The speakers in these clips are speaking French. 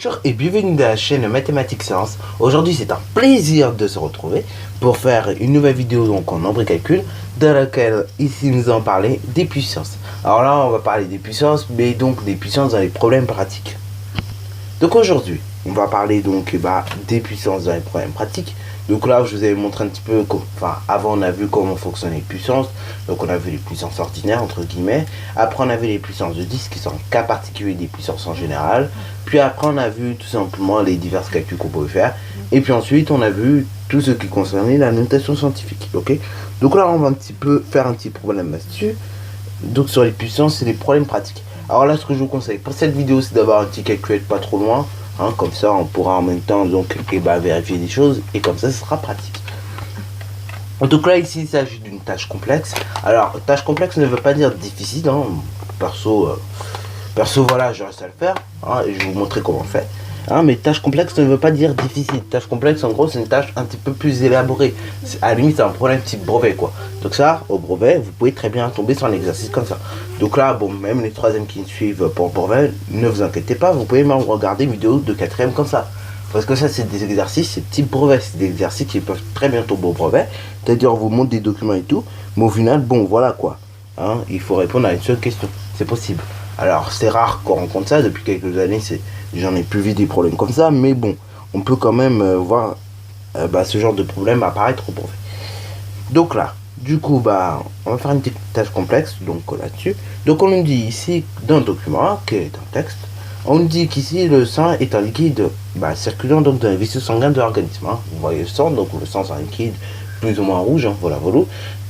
Bonjour et bienvenue dans la chaîne Mathématiques Sciences. Aujourd'hui c'est un plaisir de se retrouver pour faire une nouvelle vidéo donc en nombre et calcul dans laquelle ici nous allons parler des puissances. Alors là on va parler des puissances mais donc des puissances dans les problèmes pratiques. Donc aujourd'hui on va parler donc des puissances dans les problèmes pratiques. Donc là je vous avais montré un petit peu, avant on a vu comment fonctionnent les puissances. Donc on a vu les puissances ordinaires entre guillemets. Après on a vu les puissances de 10 qui sont un cas particulier des puissances en général. Puis après on a vu tout simplement les divers calculs qu'on pouvait faire. Et puis ensuite on a vu tout ce qui concernait la notation scientifique. Ok. Donc là on va un petit peu faire un petit problème là-dessus. Donc sur les puissances et les problèmes pratiques. Alors là ce que je vous conseille pour cette vidéo c'est d'avoir un petit calculateur pas trop loin. Comme ça on pourra en même temps donc vérifier des choses et comme ça ce sera pratique. Donc là ici il s'agit d'une tâche complexe. Alors tâche complexe ne veut pas dire difficile, perso voilà je reste à le faire et je vais vous montrer comment on fait. Mais tâche complexe ne veut pas dire difficile. Tâche complexe en gros c'est une tâche un petit peu plus élaborée. À la limite c'est un problème type brevet quoi. Donc ça au brevet vous pouvez très bien tomber sur un exercice comme ça. Donc là bon même les troisièmes qui me suivent pour le brevet, ne vous inquiétez pas, vous pouvez même regarder une vidéo de quatrième comme ça. Parce que ça c'est des exercices, c'est type brevet, c'est des exercices qui peuvent très bien tomber au brevet. C'est-à-dire on vous montre des documents et tout, mais au final bon voilà quoi. Il faut répondre à une seule question, c'est possible. Alors c'est rare qu'on rencontre ça, depuis quelques années j'en ai plus vu des problèmes comme ça, mais bon, on peut quand même voir ce genre de problème apparaître au brevet. Donc là, du coup, on va faire une petite tâche complexe, donc là-dessus. Donc on nous dit ici, dans le document, qui est un texte, on nous dit qu'ici le sang est un liquide circulant donc dans les vaisseaux sanguins de l'organisme. Vous voyez le sang, donc le sang c'est un liquide plus ou moins rouge, voilà.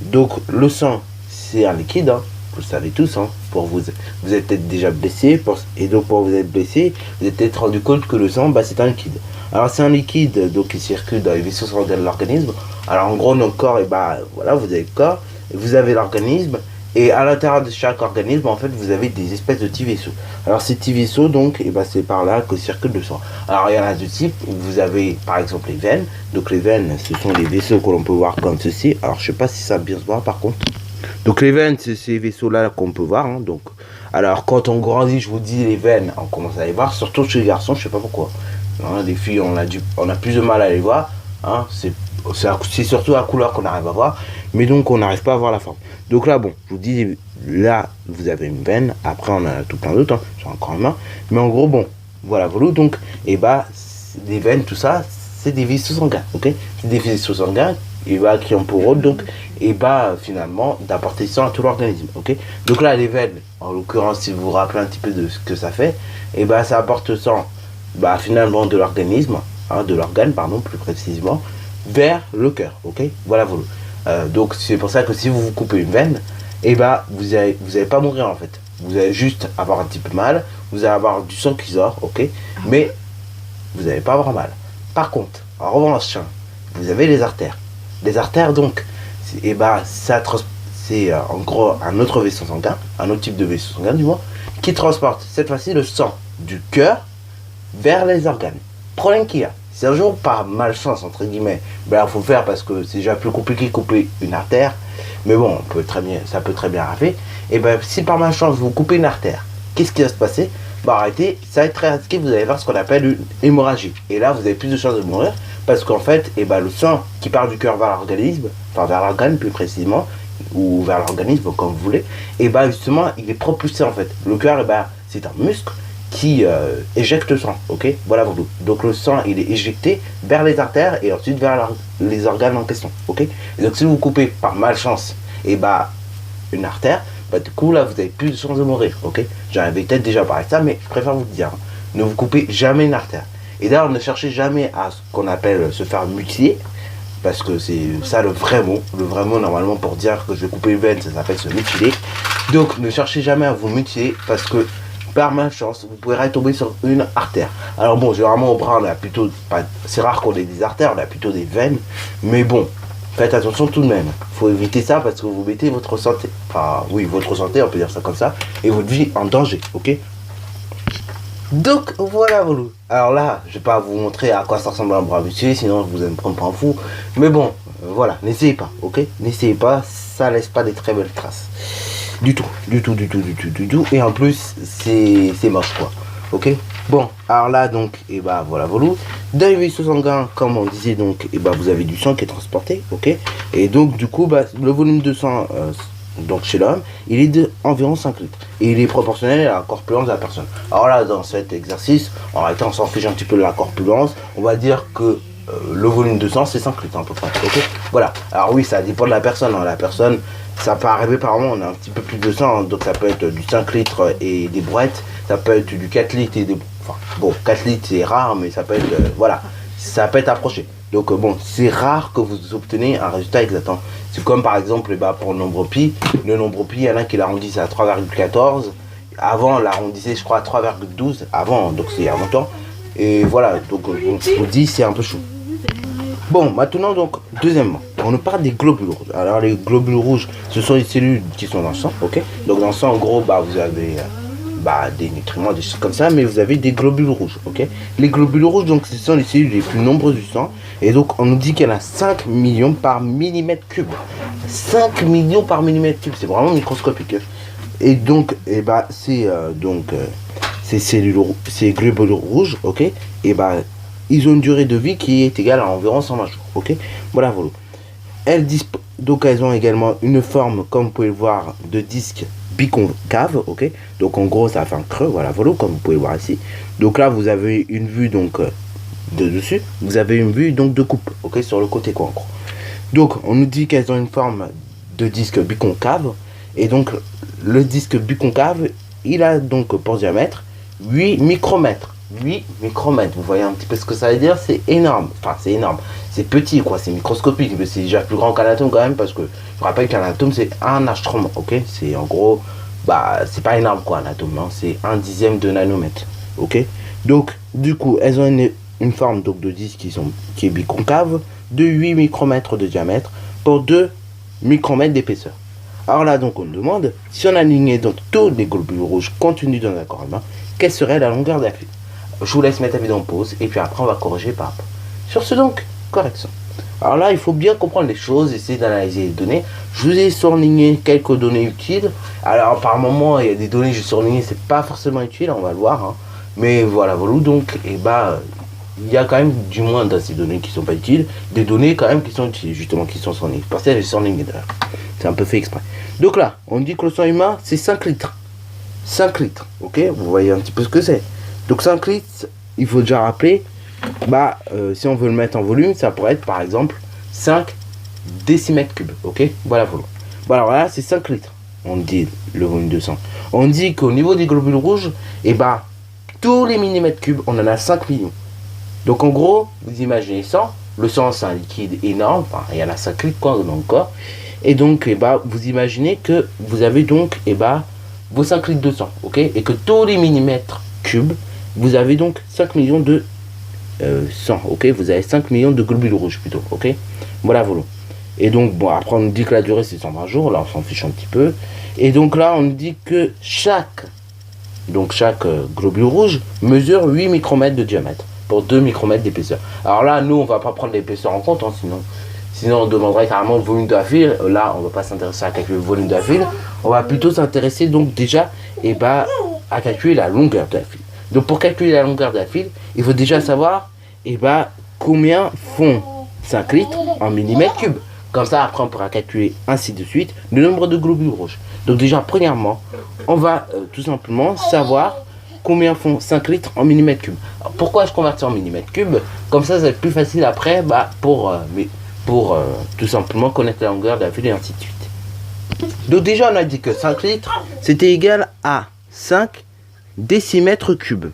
Donc le sang c'est un liquide, vous le savez tous, pour vous êtes peut-être déjà blessé, et donc pour vous être blessé, vous êtes peut-être rendu compte que le sang, c'est un liquide. Alors c'est un liquide donc qui circule dans les vaisseaux sanguins de l'organisme. Alors en gros notre corps, voilà, vous avez le corps, vous avez l'organisme, et à l'intérieur de chaque organisme, en fait, vous avez des espèces de petits vaisseaux. Alors ces petits vaisseaux, donc, c'est par là que circule le sang. Alors il y en a deux types. Vous avez par exemple les veines. Donc les veines, ce sont des vaisseaux que l'on peut voir comme ceci. Alors je sais pas si ça bien se voit par contre. Donc les veines, c'est ces vaisseaux-là qu'on peut voir. Donc, alors quand on grandit, je vous dis les veines, on commence à les voir. Surtout chez les garçons, je sais pas pourquoi. Les filles, on a plus de mal à les voir. C'est surtout la couleur qu'on arrive à voir, mais donc on n'arrive pas à voir la forme. Donc là bon, je vous dis, là vous avez une veine, après on a tout plein d'autres, sur un corps humain, mais en gros bon, voilà, donc, les veines, tout ça, c'est des vaisseaux sanguins, ok. C'est des vaisseaux sanguins, qui ont pour rôle donc, finalement, d'apporter sang à tout l'organisme, ok. Donc là les veines, en l'occurrence, si vous vous rappelez un petit peu de ce que ça fait, ça apporte sang, finalement de l'organisme, de l'organe, pardon, plus précisément, vers le cœur, ok, voilà. Donc c'est pour ça que si vous vous coupez une veine, vous allez pas mourir en fait, vous allez juste avoir un petit peu mal, vous allez avoir du sang qui sort, ok, mais vous n'allez pas avoir mal. Par contre, en revanche, vous avez les artères donc, c'est en gros un autre vaisseau sanguin, un autre type de vaisseau sanguin du moins, qui transporte cette fois-ci le sang du cœur vers les organes. Problème qu'il y a, c'est un jour par malchance entre guillemets, il faut faire parce que c'est déjà plus compliqué de couper une artère, mais bon, ça peut très bien arriver. Si par malchance vous coupez une artère, qu'est-ce qui va se passer? Arrêtez, ça va être très risqué, vous allez voir ce qu'on appelle une hémorragie. Et là vous avez plus de chances de mourir parce qu'en fait, le sang qui part du cœur vers l'organisme, enfin vers l'organe plus précisément, ou vers l'organisme comme vous voulez, justement il est propulsé en fait. Le cœur, c'est un muscle qui éjecte le sang, ok, voilà. Donc le sang il est éjecté vers les artères et ensuite vers les organes en question, ok. Et donc si vous coupez par malchance une artère, du coup là vous avez plus de chances de mourir, ok. J'en avais peut-être déjà parlé de ça, mais je préfère vous le dire, ne vous coupez jamais une artère. Et d'ailleurs ne cherchez jamais à ce qu'on appelle se faire mutiler, parce que c'est ça le vrai mot normalement pour dire que je vais couper une veine, ça s'appelle se mutiler. Donc ne cherchez jamais à vous mutiler parce que par malchance, vous pourrez tomber sur une artère. Alors bon, généralement au bras, on a plutôt, c'est rare qu'on ait des artères, on a plutôt des veines, mais bon, faites attention tout de même. Il faut éviter ça parce que vous mettez votre santé, votre santé, on peut dire ça comme ça, et votre vie en danger, ok. Donc voilà. Alors là, je vais pas vous montrer à quoi ça ressemble un bras musclé, sinon vous allez me prendre pour un fou. Mais bon, voilà, n'essayez pas, ok. N'essayez pas, ça laisse pas des très belles traces. Du tout. Et en plus, c'est moche quoi, ok. Bon, alors là, donc, et bah voilà, voilà. Dans les vaisseaux sanguins, comme on disait, donc, et bah vous avez du sang qui est transporté, ok. Et donc, du coup, bah, le volume de sang, donc chez l'homme, il est de environ 5 litres. Et il est proportionnel à la corpulence de la personne. Alors là, dans cet exercice, en réalité, on s'en fiche un petit peu de la corpulence. On va dire que le volume de sang, c'est 5 litres à peu près, ok. Voilà. Alors oui, ça dépend de la personne. Hein. La personne, ça peut arriver par moment, on a un petit peu plus de sang, hein. Donc ça peut être du 5 litres et des brouettes. Ça peut être du 4 litres et des... Enfin, bon, 4 litres c'est rare, mais ça peut être... voilà, ça peut être approché. Donc bon, c'est rare que vous obtenez un résultat exact. C'est comme par exemple bah, pour le nombre pi. Le nombre pi, il y en a qui l'arrondissent à 3,14. Avant, on l'arrondissait, je crois, à 3,12. Avant, donc c'est il y a longtemps. Et voilà, donc je vous dis, c'est un peu chaud. Bon, maintenant donc, deuxièmement, on nous parle des globules rouges. Alors les globules rouges, ce sont les cellules qui sont dans le sang, ok. Donc dans le sang, en gros, bah vous avez... des nutriments, des choses comme ça, mais vous avez des globules rouges, ok. Les globules rouges, donc, ce sont les cellules les plus nombreuses du sang, et donc, on nous dit qu'il y en a 5 millions par millimètre cube. 5 millions par millimètre cube, c'est vraiment microscopique. Et donc, et bah, ces cellules, ces globules rouges, ok, et bah, ils ont une durée de vie qui est égale à environ 120 jours, ok. Voilà, voilà. Donc, elles ont également une forme, comme vous pouvez le voir, de disque biconcave, ok. Donc en gros ça fait un creux, voilà, voilà, comme vous pouvez voir ici. Donc là vous avez une vue donc de dessus, vous avez une vue donc de coupe, ok, sur le côté quoi en gros. Donc on nous dit qu'elles ont une forme de disque biconcave, et donc le disque biconcave il a donc pour diamètre 8 micromètres. 8 micromètres, vous voyez un petit peu ce que ça veut dire, c'est énorme, enfin c'est énorme, c'est petit quoi, c'est microscopique, mais c'est déjà plus grand qu'un atome quand même, parce que je rappelle qu'un atome c'est un astrom, ok, c'est en gros, bah c'est pas énorme quoi un atome, hein, c'est un dixième de nanomètre, ok. Donc du coup elles ont une forme donc de disque qui est biconcave, de 8 micromètres de diamètre pour 2 micromètres d'épaisseur. Alors là donc on me demande, si on alignait donc tous les globules rouges contenus dans un corps humain, quelle serait la longueur d'un fil? Je vous laisse mettre la vidéo en pause et puis après on va corriger par rapport. Sur ce donc, correction. Alors là, il faut bien comprendre les choses, essayer d'analyser les données. Je vous ai surligné quelques données utiles. Alors par moment, il y a des données que j'ai surlignées, c'est pas forcément utile, on va le voir. Hein. Mais voilà, voilà. Donc, et bah, il y a quand même, du moins dans ces données qui sont pas utiles, des données quand même qui sont utiles, justement, qui sont surlignées. Parce que j'ai surligné d'ailleurs. C'est un peu fait exprès. Donc là, on dit que le sang humain, c'est 5 litres. 5 litres, ok. Vous voyez un petit peu ce que c'est. Donc 5 litres, il faut déjà rappeler, bah, si on veut le mettre en volume, ça pourrait être par exemple 5 décimètres cubes, ok. Voilà, voilà. Bon, alors là, c'est 5 litres, on dit le volume de sang. On dit qu'au niveau des globules rouges, et bah, tous les millimètres cubes, on en a 5 millions. Donc en gros, vous imaginez ça, le sang c'est un liquide énorme, enfin, il y en a 5 litres quoi, dans le corps. Et donc, et bah, vous imaginez que vous avez donc, et bah, vos 5 litres de sang, ok. Et que tous les millimètres cubes, vous avez donc 5 millions de sang, ok. Vous avez 5 millions de globules rouges plutôt, ok. Voilà, voilà. Et donc, bon, après on nous dit que la durée c'est 120 jours, là on s'en fiche un petit peu. Et donc là on nous dit que chaque globule rouge mesure 8 micromètres de diamètre pour 2 micromètres d'épaisseur. Alors là, nous on va pas prendre l'épaisseur en compte, hein, sinon on demanderait carrément le volume de la file. Là on va pas s'intéresser à calculer le volume de la file, on va plutôt s'intéresser donc déjà et bah, à calculer la longueur de la file. Donc pour calculer la longueur de la file, il faut déjà savoir et bah, combien font 5 litres en millimètres cubes. Comme ça, après, on pourra calculer ainsi de suite le nombre de globules rouges. Donc déjà, premièrement, on va tout simplement savoir combien font 5 litres en millimètres cubes. Alors, pourquoi je convertis en millimètres cubes? Comme ça va être plus facile après bah, pour tout simplement connaître la longueur de la file et ainsi de suite. Donc déjà, on a dit que 5 litres, c'était égal à 5 décimètres cubes.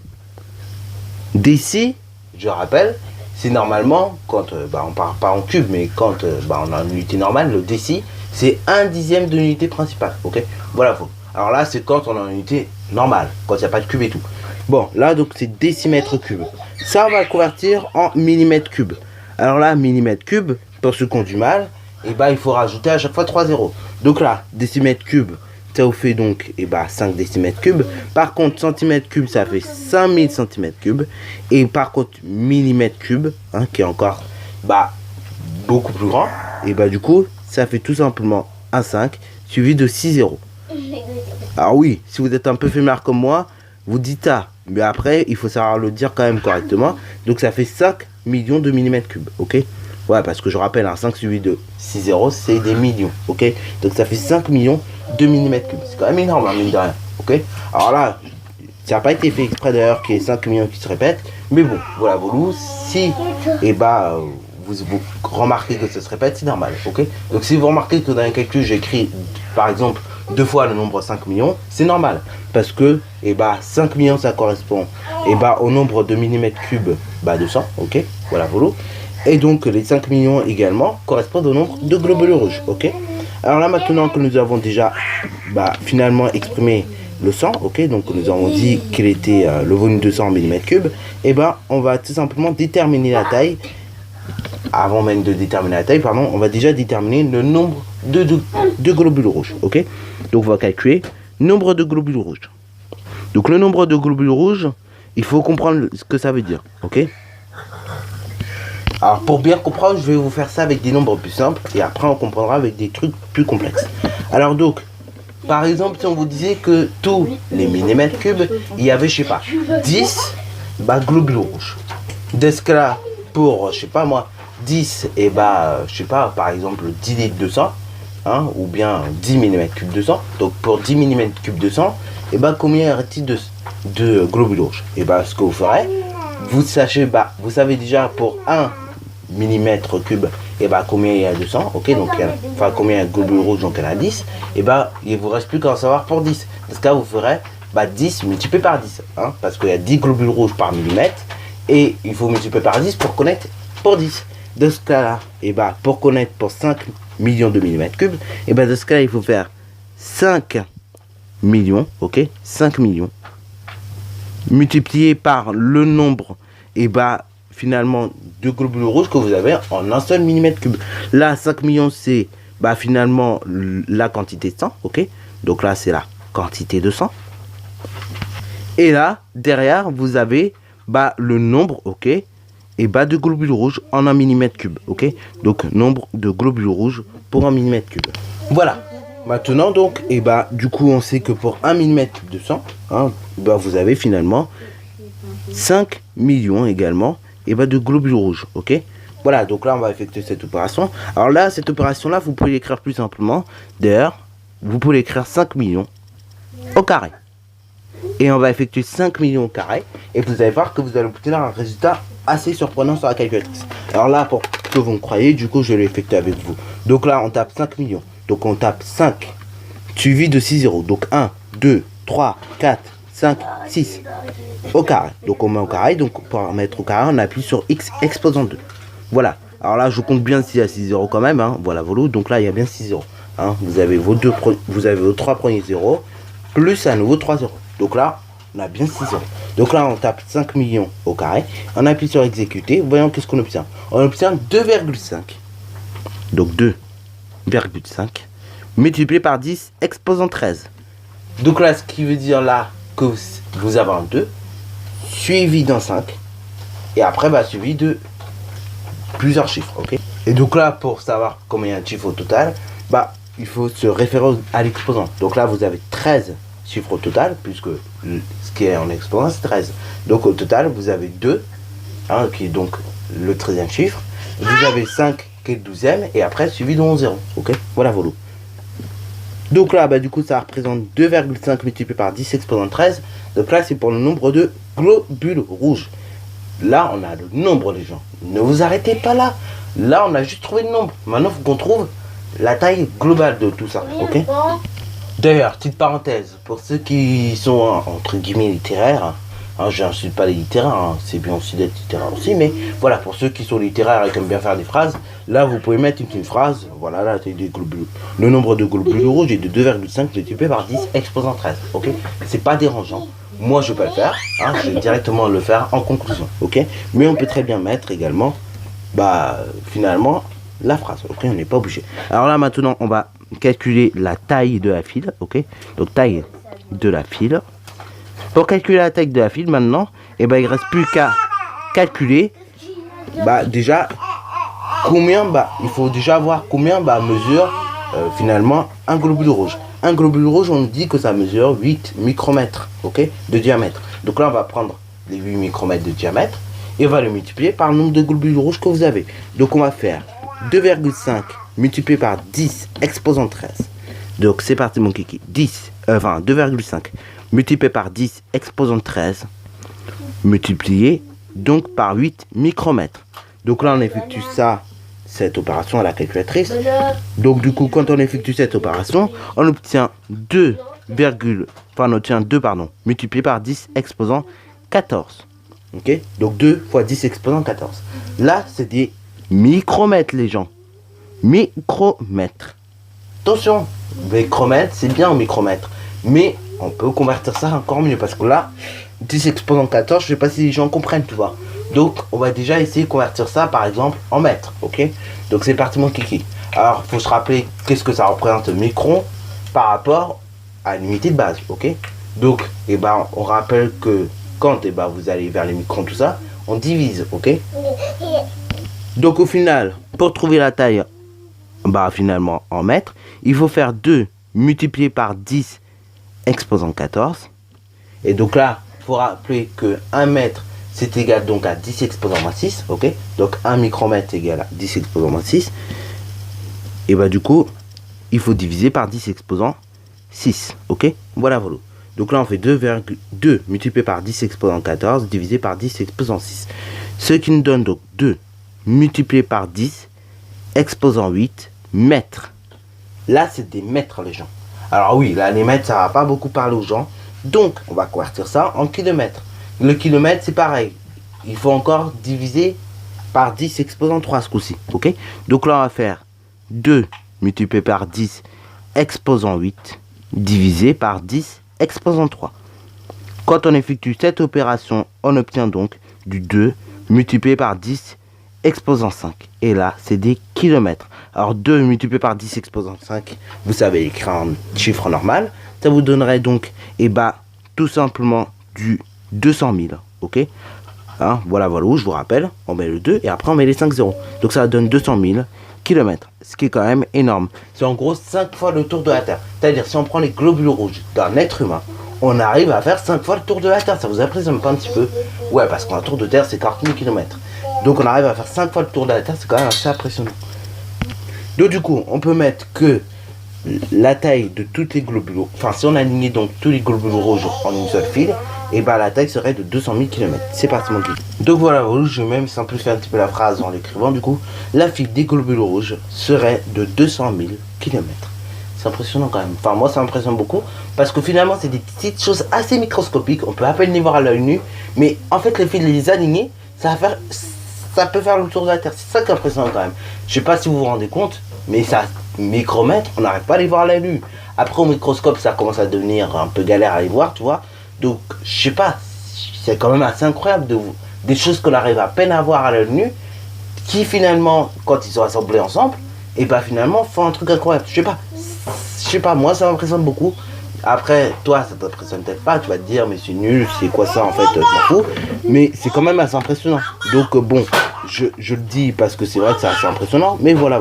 Déci, je rappelle, c'est normalement, quand on part pas en cube, mais quand on a une unité normale, le déci, c'est 1/10 de l'unité principale, ok. Voilà, faut. Alors là, c'est quand on a une unité normale, quand il n'y a pas de cube et tout. Bon, là, donc, c'est décimètre cube. Ça, on va le convertir en millimètre cube. Alors là, millimètre cube, pour ceux qui ont du mal, et bah, il faut rajouter à chaque fois 3 zéros. Donc là, décimètre cube, ça vous fait donc 5 décimètres cubes. Par contre, centimètre cube, ça fait 5000 centimètres cubes. Et par contre, millimètre cube, hein, qui est encore beaucoup plus grand, et bah du coup, ça fait tout simplement un 5 suivi de 6 zéros. Alors oui, si vous êtes un peu fumeur comme moi, vous dites A, mais après, il faut savoir le dire quand même correctement. Donc ça fait 5 millions de millimètres cubes, ok? Ouais, parce que je rappelle, un 5 suivi de 6 zéros, c'est des millions, ok? Donc ça fait 5 millions de millimètres cubes. C'est quand même énorme, hein, mine de rien, ok? Alors là, ça n'a pas été fait exprès d'ailleurs qu'il y ait 5 millions qui se répètent. Mais bon, voilà, vous, si, et bah, vous remarquez que ça se répète, c'est normal, ok? Donc si vous remarquez que dans un calcul, j'écris, par exemple, 2 fois le nombre 5 millions, c'est normal. Parce que, et bah, 5 millions, ça correspond, et bah, au nombre de millimètres cubes, bah, 200, ok? Voilà, voilà. Et donc, les 5 millions également correspondent au nombre de globules rouges, ok? Alors là, maintenant que nous avons déjà, bah, finalement exprimé le sang, ok, donc nous avons dit quel était le volume de sang en millimètres cubes, et ben on va tout simplement déterminer la taille. Avant même de déterminer la taille, pardon, on va déjà déterminer le nombre de globules rouges, ok. Donc on va calculer nombre de globules rouges. Donc le nombre de globules rouges, il faut comprendre ce que ça veut dire, ok. Alors pour bien comprendre, je vais vous faire ça avec des nombres plus simples, et après on comprendra avec des trucs plus complexes. Alors donc, par exemple, si on vous disait que tous les millimètres cubes, il y avait, je sais pas, 10 bah, globules rouges. De ce cas-là, pour, je sais pas moi, 10, et bah, je sais pas, par exemple, 10 litres de sang, hein, ou bien 10 millimètres cubes de sang. Donc pour 10 millimètres cubes de sang, et bah, combien y aurait-il de globules rouges? Et bah, ce que vous ferez, vous sachez, bah, vous savez déjà pour 1 millimètre cube, et bah combien il y a de sang, ok, donc enfin combien il y a de globules rouges, donc il y en a 10, et bah il vous reste plus qu'à en savoir pour 10. Dans ce cas, vous ferez bah 10 multiplié par 10, hein, parce qu'il y a 10 globules rouges par millimètre, et il faut multiplier par 10 pour connaître pour 10. Dans ce cas-là, et bah pour connaître pour 5 millions de millimètres cubes, et bah dans ce cas-là, il faut faire 5 millions, ok, 5 millions, multiplié par le nombre, et bah finalement de globules rouges que vous avez en un seul millimètre cube. Là, 5 millions, c'est bah, finalement la quantité de sang, ok? Donc là, c'est la quantité de sang. Et là, derrière, vous avez bah, le nombre, ok? Et bah, de globules rouges en un millimètre cube, ok? Donc, nombre de globules rouges pour un millimètre cube. Voilà. Maintenant, donc, et bah, du coup, on sait que pour 1 millimètre cube de sang, hein, bah, vous avez finalement 5 millions également et bah de globules rouges, ok? Voilà, donc là on va effectuer cette opération. Alors là, cette opération là, vous pouvez l'écrire plus simplement. D'ailleurs, vous pouvez l'écrire 5 millions au carré. Et on va effectuer 5 millions au carré. Et vous allez voir que vous allez obtenir un résultat assez surprenant sur la calculatrice. Alors là, pour que vous me croyez, du coup je vais l'effectuer avec vous. Donc là, on tape 5 millions. Donc on tape 5 suivi de 6 zéros. Donc 1, 2, 3, 4, 5, 6 au carré. Donc on met au carré, donc pour mettre au carré, on appuie sur x exposant 2. Voilà. Alors là, je compte bien s'il y a 6 zéros quand même, hein. Voilà, voilà. Donc là, il y a bien 6 zéros. Hein. Vous avez vos 3 premiers zéros, plus à nouveau 3 zéros. Donc là, on a bien 6 zéros. Donc là, on tape 5 millions au carré. On appuie sur exécuter. Voyons qu'est-ce qu'on obtient. On obtient 2,5. Donc 2,5 multiplié par 10 exposant 13. Donc là, ce qui veut dire là que vous avez un 2 suivi d'un 5 et après bah, suivi de plusieurs chiffres, ok. Et donc là, pour savoir combien il y a de chiffres au total, bah il faut se référer à l'exposant. Donc là, vous avez 13 chiffres au total, puisque ce qui est en exposant, c'est 13. Donc au total, vous avez 2, hein, qui est donc le 13e chiffre. Vous avez 5 qui est le 12e, et après suivi de 11 zéros, ok. Voilà, voilà. Donc là, bah, du coup, ça représente 2,5 multiplié par 10 exposant 13. Donc là, c'est pour le nombre de globules rouges. Là, on a le nombre, les gens. Ne vous arrêtez pas là. Là, on a juste trouvé le nombre. Maintenant, il faut qu'on trouve la taille globale de tout ça, ok? D'ailleurs, petite parenthèse, pour ceux qui sont, entre guillemets, littéraires, hein, je n'insulte pas les littéraires, hein, c'est bien aussi d'être littéraire aussi, mais voilà, pour ceux qui sont littéraires et qui aiment bien faire des phrases, là, vous pouvez mettre une petite phrase, voilà, la taille des globules. Le nombre de globules rouges est de 2,5 multiplié par 10 exposant 13, ok? C'est pas dérangeant. Moi, je vais pas le faire, hein, je vais directement le faire en conclusion, ok? Mais on peut très bien mettre également, bah, finalement, la phrase, ok? On n'est pas obligé. Alors là, maintenant, on va calculer la taille de la file, ok? Donc, taille de la file. Pour calculer la taille de la file, maintenant, eh ben, il ne reste plus qu'à calculer, bah, déjà, combien, bah, il faut déjà voir combien, bah, mesure, finalement, un globule rouge. Un globule rouge, on nous dit que ça mesure 8 micromètres, ok, de diamètre. Donc là, on va prendre les 8 micromètres de diamètre et on va le multiplier par le nombre de globules rouges que vous avez. Donc on va faire 2,5 multiplié par 10 exposant 13. Donc c'est parti mon kiki. 2,5 multiplié par 10 exposant 13 multiplié donc par 8 micromètres. Donc là on effectue cette opération à la calculatrice. Donc du coup quand on effectue cette opération, on obtient 2 multiplié par 10 exposant 14. Ok, donc 2 fois 10 exposant 14. Là c'est des micromètres les gens. Micromètres. Attention, micromètres c'est bien en micromètres. Mais on peut convertir ça encore mieux parce que là 10 exposant 14, je sais pas si les gens comprennent, tu vois. Donc on va déjà essayer de convertir ça par exemple en mètres. Ok, donc c'est parti mon kiki. Alors il faut se rappeler qu'est-ce que ça représente micron par rapport à l'unité de base. Ok, donc on rappelle que quand vous allez vers les microns tout ça, on divise. Ok, donc au final pour trouver la taille finalement en mètres, il faut faire 2 multiplié par 10 exposant 14. Et donc là il faut rappeler que 1 mètre c'est égal donc à 10 exposant moins 6. Ok, donc 1 micromètre est égal à 10 exposant moins 6. Et du coup il faut diviser par 10 exposant 6. Ok, voilà. Donc là on fait 2,2 multiplié par 10 exposant 14 divisé par 10 exposant 6. Ce qui nous donne donc 2 multiplié par 10 exposant 8 mètres. Là c'est des mètres les gens. Alors oui, là les mètres ça va pas beaucoup parler aux gens. Donc on va convertir ça en kilomètres. Le kilomètre c'est pareil. Il faut encore diviser par 10 exposant 3 ce coup-ci. Ok, donc là on va faire 2 multiplié par 10 exposant 8 divisé par 10 exposant 3. Quand on effectue cette opération, on obtient donc du 2 multiplié par 10 exposant 5. Et là, c'est des kilomètres. Alors 2 multiplié par 10 exposant 5, vous savez écrire en chiffre normal. Ça vous donnerait donc, tout simplement du 200 000. Ok, voilà, je vous rappelle, on met le 2 et après on met les 5 zéros. Donc ça donne 200 000 kilomètres, ce qui est quand même énorme. C'est en gros 5 fois le tour de la Terre. C'est-à-dire si on prend les globules rouges d'un être humain, on arrive à faire 5 fois le tour de la Terre. Ça vous impressionne pas un petit peu? Ouais, parce qu'un tour de Terre c'est 40 000 km. Donc on arrive à faire 5 fois le tour de la Terre, c'est quand même assez impressionnant. Donc du coup, on peut mettre que la taille de toutes les globules, si on alignait donc tous les globules rouges en une seule file, la taille serait de 200 000 km. C'est parti mon guide. Donc voilà, je vais même simplifier un petit peu la phrase en l'écrivant. Du coup, la file des globules rouges serait de 200 000 km. C'est impressionnant quand même. Enfin, moi ça m'impressionne beaucoup parce que finalement c'est des petites choses assez microscopiques. On peut à peine les voir à l'œil nu, mais en fait les fils les aligner, ça peut faire le tour de la Terre. C'est ça qui est impressionnant quand même. Je sais pas si vous vous rendez compte, mais ça, micromètres, on n'arrive pas à les voir à l'œil nu. Après au microscope ça commence à devenir un peu galère à les voir, tu vois. Donc je sais pas, c'est quand même assez incroyable des choses qu'on arrive à peine à voir à l'œil nu, qui finalement quand ils sont assemblés ensemble, finalement font un truc incroyable. Je sais pas, moi ça m'impressionne beaucoup. Après, toi ça t'impressionne peut-être pas, tu vas te dire mais c'est nul, c'est quoi ça en fait, je m'en fous. Mais c'est quand même assez impressionnant. Donc je le dis parce que c'est vrai que c'est assez impressionnant, mais voilà.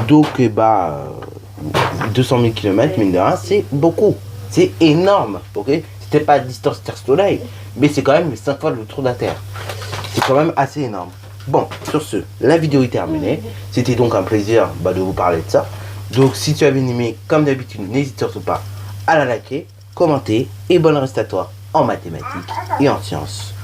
Donc 200 000 km, mine de rien, c'est beaucoup. C'est énorme, ok. C'était pas à distance Terre-Soleil, mais c'est quand même 5 fois le tour de la Terre. C'est quand même assez énorme. Bon, sur ce, la vidéo est terminée. C'était donc un plaisir de vous parler de ça. Donc si tu as bien aimé, comme d'habitude, n'hésite surtout pas à la liker, commenter et bonne reste à toi en mathématiques et en sciences.